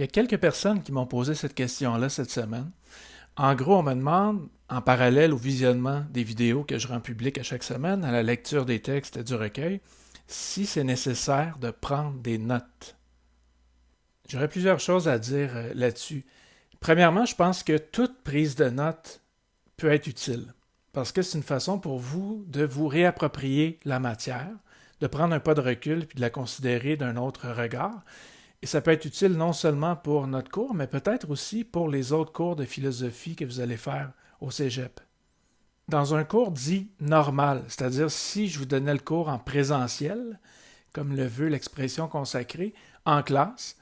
Il y a quelques personnes qui m'ont posé cette question-là cette semaine. En gros, on me demande, en parallèle au visionnement des vidéos que je rends publiques à chaque semaine, à la lecture des textes du recueil, si c'est nécessaire de prendre des notes. J'aurais plusieurs choses à dire là-dessus. Premièrement, je pense que toute prise de notes peut être utile, parce que c'est une façon pour vous de vous réapproprier la matière, de prendre un pas de recul puis de la considérer d'un autre regard. Et ça peut être utile non seulement pour notre cours, mais peut-être aussi pour les autres cours de philosophie que vous allez faire au cégep. Dans un cours dit normal, c'est-à-dire si je vous donnais le cours en présentiel, comme le veut l'expression consacrée, en classe,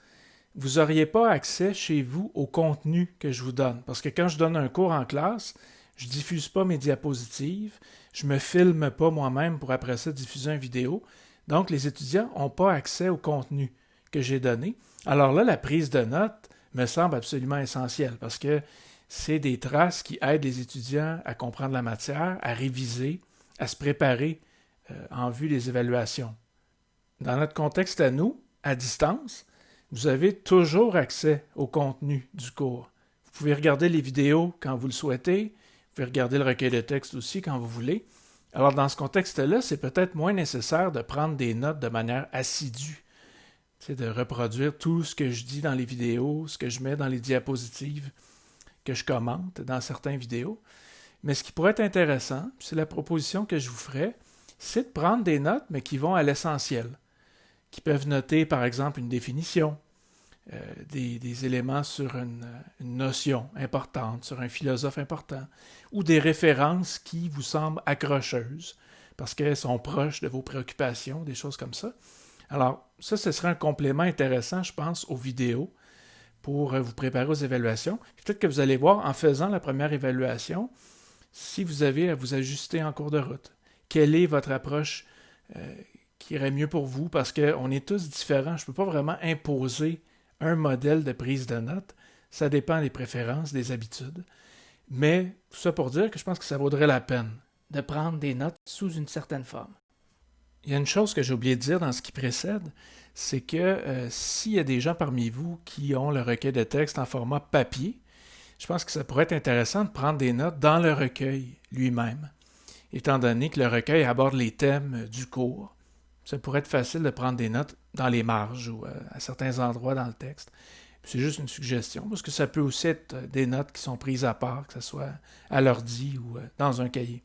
vous n'auriez pas accès chez vous au contenu que je vous donne. Parce que quand je donne un cours en classe, je ne diffuse pas mes diapositives, je ne me filme pas moi-même pour après ça diffuser une vidéo. Donc les étudiants n'ont pas accès au contenu que j'ai donné. Alors là, la prise de notes me semble absolument essentielle parce que c'est des traces qui aident les étudiants à comprendre la matière, à réviser, à se préparer en vue des évaluations. Dans notre contexte à nous, à distance, vous avez toujours accès au contenu du cours. Vous pouvez regarder les vidéos quand vous le souhaitez, vous pouvez regarder le recueil de texte aussi quand vous voulez. Alors dans ce contexte-là, c'est peut-être moins nécessaire de prendre des notes de manière assidue. C'est de reproduire tout ce que je dis dans les vidéos, ce que je mets dans les diapositives, que je commente dans certaines vidéos. Mais ce qui pourrait être intéressant, c'est la proposition que je vous ferai, c'est de prendre des notes, mais qui vont à l'essentiel, qui peuvent noter par exemple une définition, des éléments sur une notion importante, sur un philosophe important, ou des références qui vous semblent accrocheuses, parce qu'elles sont proches de vos préoccupations, des choses comme ça. Alors, ça, ce serait un complément intéressant, je pense, aux vidéos pour vous préparer aux évaluations. Peut-être que vous allez voir, en faisant la première évaluation, si vous avez à vous ajuster en cours de route. Quelle est votre approche qui irait mieux pour vous? Parce qu'on est tous différents. Je ne peux pas vraiment imposer un modèle de prise de notes. Ça dépend des préférences, des habitudes. Mais tout ça pour dire que je pense que ça vaudrait la peine de prendre des notes sous une certaine forme. Il y a une chose que j'ai oublié de dire dans ce qui précède, c'est que s'il y a des gens parmi vous qui ont le recueil de texte en format papier, je pense que ça pourrait être intéressant de prendre des notes dans le recueil lui-même, étant donné que le recueil aborde les thèmes du cours. Ça pourrait être facile de prendre des notes dans les marges ou à certains endroits dans le texte. C'est juste une suggestion, parce que ça peut aussi être des notes qui sont prises à part, que ce soit à l'ordi ou dans un cahier.